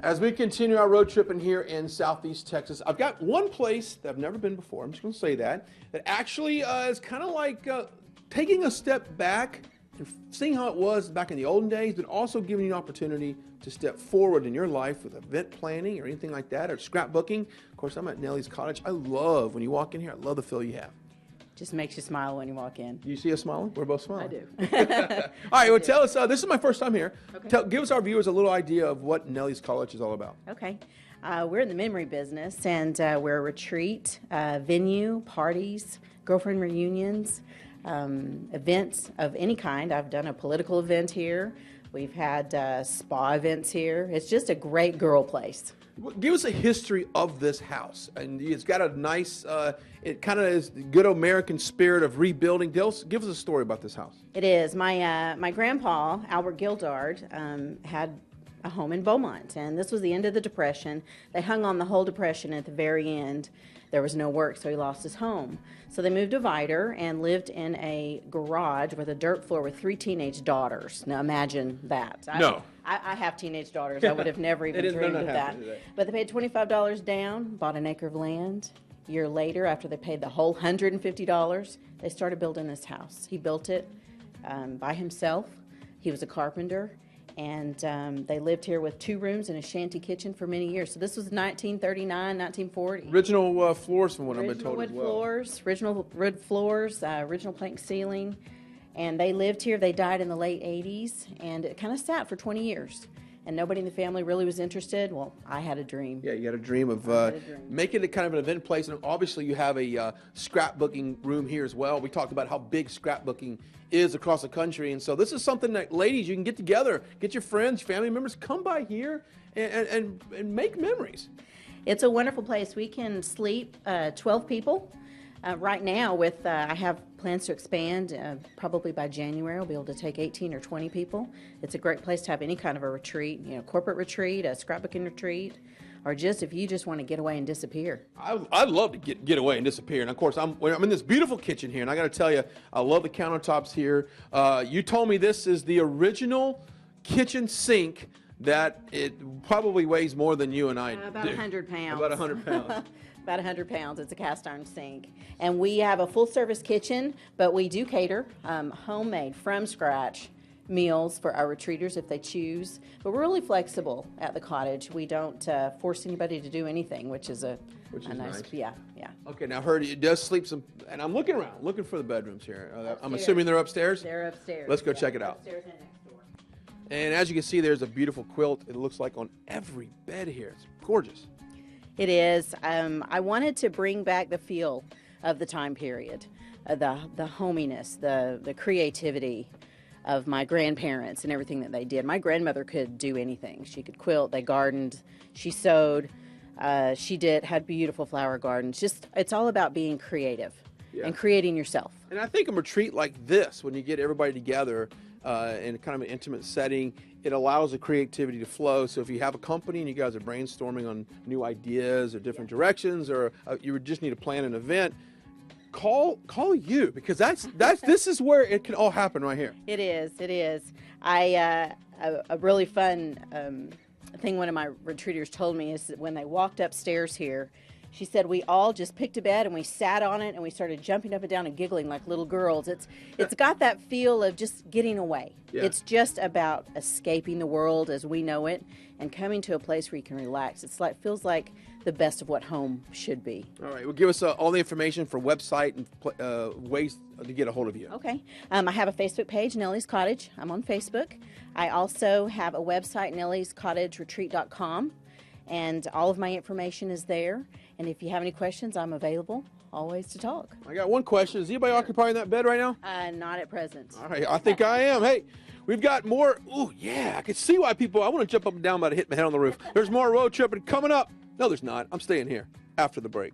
As we continue our road tripping here in Southeast Texas, I've got one place that I've never been before. I'm just going to say that actually is kind of like taking a step back and seeing how it was back in the olden days, but also giving you an opportunity to step forward in your life with event planning or anything like that, or scrapbooking. Of course, I'm at Nellie's Cottage. I love when you walk in here. I love the feel you have. Just makes you smile when you walk in. You see us smiling? We're both smiling. I do. All right, well, tell us, this is my first time here. Okay. Give us, our viewers, a little idea of what Nellie's Cottage is all about. Okay. We're in the memory business, and we're a retreat, venue, parties, girlfriend reunions, events of any kind. I've done a political event here. We've had spa events here. It's just a great girl place. Give us a history of this house. And it's got a nice, it kind of is the good American spirit of rebuilding. Give us a story about this house. It is. My grandpa, Albert Gildard, had a home in Beaumont, and this was the end of the Depression. They hung on the whole Depression. At the very end, there was no work, so he lost his home. So they moved to Vidor and lived in a garage with a dirt floor with 3 teenage daughters. Now imagine that. No. I have teenage daughters. I would have never even dreamed of that. But they paid $25 down, bought an acre of land. A year later, after they paid the whole $150, they started building this house. He built it by himself. He was a carpenter. And they lived here with 2 rooms and a shanty kitchen for many years. So this was 1939, 1940. Original floors, from what I've been told as well. Original wood floors, original plank ceiling. And they lived here. They died in the late 80s, and it kind of sat for 20 years. And nobody in the family really was interested. Well, I had a dream. Yeah, you had a dream of making it kind of an event place. And obviously you have a scrapbooking room here as well. We talked about how big scrapbooking is across the country. And so this is something that, ladies, you can get together, get your friends, family members, come by here and make memories. It's a wonderful place. We can sleep 12 people. Right now, I have plans to expand. Probably by January, I'll be able to take 18 or 20 people. It's a great place to have any kind of a retreat, corporate retreat, a scrapbooking retreat, or just if you just want to get away and disappear. I'd love to get away and disappear. And of course, I'm in this beautiful kitchen here, and I got to tell you, I love the countertops here. You told me this is the original kitchen sink that it probably weighs more than you and I do. About 100 pounds. About 100 pounds. About 100 pounds. It's a cast iron sink. And we have a full service kitchen, but we do cater homemade from scratch meals for our retreaters if they choose. But we're really flexible at the cottage. We don't force anybody to do anything, which is nice. Yeah. Okay, now I heard it does sleep some, and I'm looking around, looking for the bedrooms here. I'm assuming they're upstairs? They're upstairs. Let's go check it out. Upstairs and next door. And as you can see, there's a beautiful quilt. It looks like on every bed here. It's gorgeous. It is. I wanted to bring back the feel of the time period, the hominess, the creativity of my grandparents and everything that they did. My grandmother could do anything. She could quilt, they gardened, she sewed, had beautiful flower gardens. It's all about being creative and creating yourself. And I think a retreat like this, when you get everybody together in kind of an intimate setting, it allows the creativity to flow. So if you have a company and you guys are brainstorming on new ideas or different directions, or you just need to plan an event, call you, because this is where it can all happen right here. It is. A really fun thing one of my retreaters told me is that when they walked upstairs here, she said we all just picked a bed and we sat on it and we started jumping up and down and giggling like little girls. It's got that feel of just getting away. Yeah. It's just about escaping the world as we know it and coming to a place where you can relax. Feels like the best of what home should be. All right. Well, give us all the information for website and ways to get a hold of you. Okay. I have a Facebook page, Nellie's Cottage. I'm on Facebook. I also have a website, nelliescottageretreat.com. And all of my information is there. And if you have any questions, I'm available always to talk. I got one question. Is anybody occupying that bed right now? Not at present. All right, I think I am. Hey, we've got more. Ooh, yeah, I can see why I want to jump up and down, but I hit my head on the roof. There's more road tripping coming up. No, there's not. I'm staying here after the break.